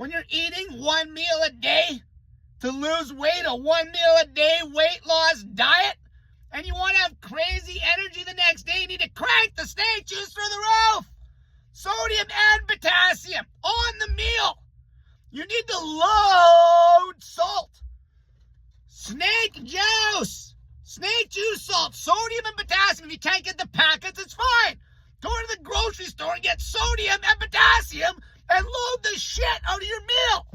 when you're eating one meal a day to lose weight, a 1 meal a day weight loss diet, and you want to have crazy energy the next day, you need to crank the snake juice through the roof. Sodium and potassium on the meal. You need to load salt. Snake juice. Snake juice salt. Sodium and potassium. If you can't get the packets, it's fine. Go to the grocery store and get sodium and potassium and load the shit out of your meal.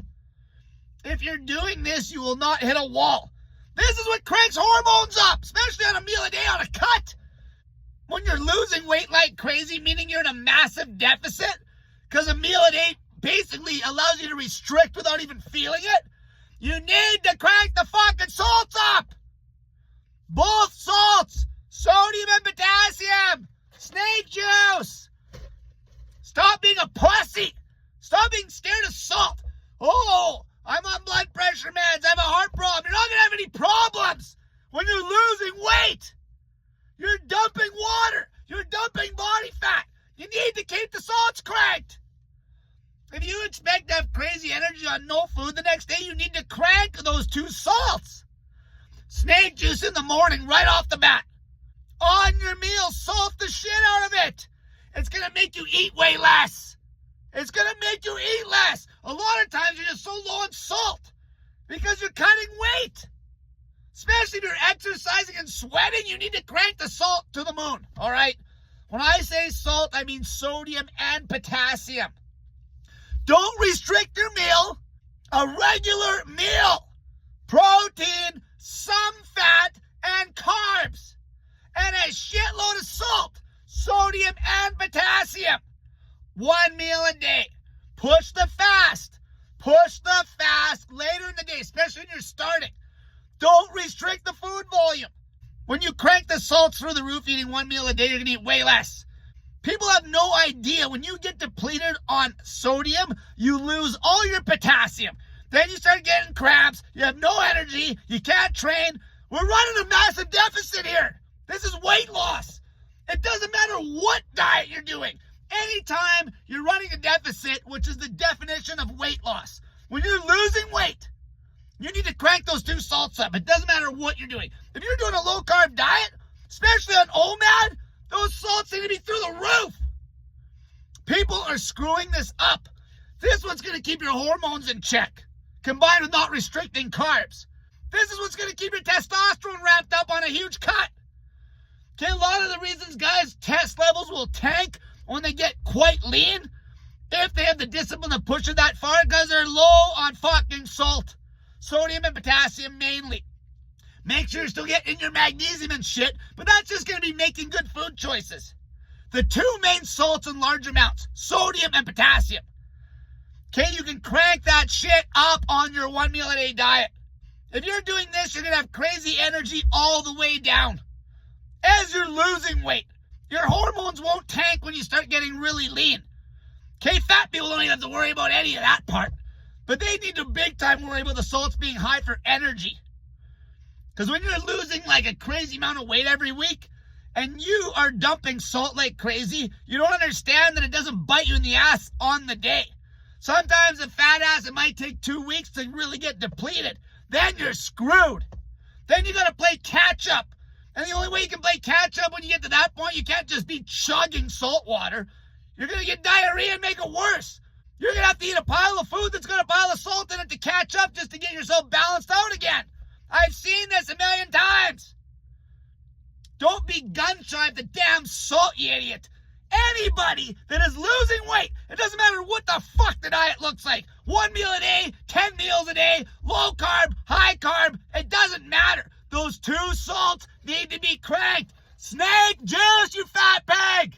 If you're doing this, you will not hit a wall. This is what cranks hormones up, especially on a meal a day on a cut. When you're losing weight like crazy, meaning you're in a massive deficit, because a meal a day basically allows you to restrict without even feeling it, you need to crank the fucking salts up. Both salts, sodium and potassium, snake juice. Stop being a pussy. Stop being scared of salt. Oh, I'm on blood pressure meds. I have a heart problem. You're not going to have any problems when you're losing weight. You're dumping water. You're dumping body fat. You need to keep the salts cranked. If you expect to have crazy energy on no food the next day, you need to crank those two salts. Snake juice in the morning right off the bat. On your meal, salt the shit out of it. It's going to make you eat way less. It's going to make you eat less. A lot of times you're just so low on salt because you're cutting weight. Especially if you're exercising and sweating, you need to crank the salt to the moon, all right? When I say salt, I mean sodium and potassium. Don't restrict your meal. A regular meal. Protein, some fat, and carbs. And a shitload of salt, sodium, and potassium. 1 meal a day. Push the fast. Push the fast later in the day, especially when you're starting. Don't restrict the food volume. When you crank the salts through the roof eating 1 meal a day, you're going to eat way less. People have no idea. When you get depleted on sodium, you lose all your potassium. Then you start getting cramps. You have no energy. You can't train. We're running a massive deficit here. This is weight loss. It doesn't matter what diet you're doing. Anytime you're running a deficit, which is the definition of weight loss, when you're losing weight, you need to crank those two salts up. It doesn't matter what you're doing. If you're doing a low-carb diet, especially on OMAD, those salts need to be through the roof. People are screwing this up. This one's going to keep your hormones in check, combined with not restricting carbs. This is what's going to keep your testosterone ramped up on a huge cut. Okay, a lot of the reasons guys' test levels will tank when they get quite lean, if they have the discipline to push it that far, because they're low on fucking salt. Sodium and potassium mainly. Make sure you're still getting your magnesium and shit, but that's just going to be making good food choices. The two main salts in large amounts, sodium and potassium. Okay, you can crank that shit up on your 1 meal a day diet. If you're doing this, you're going to have crazy energy all the way down. As you're losing weight, your hormones won't tank when you start getting really lean. Okay, fat people don't even have to worry about any of that part. But they need to big time worry about the salts being high for energy. Because when you're losing like a crazy amount of weight every week, and you are dumping salt like crazy, you don't understand that it doesn't bite you in the ass on the day. Sometimes a fat ass, it might take 2 weeks to really get depleted. Then you're screwed. Then you got to play catch up. And the only way you can play catch up when you get to that point, you can't just be chugging salt water. You're going to get diarrhea and make it worse. You're going to have to eat a pile of food that's got a pile of salt in it to catch up just to get yourself balanced out again. I've seen this a million times. Don't be gun shy of the damn salt, you idiot. Anybody that is losing weight, it doesn't matter what the fuck the diet looks like. 1 meal a day, 10 meals a day, low carb, high carb, it doesn't matter. Those two salts need to be cranked. Snake juice, you fat pig!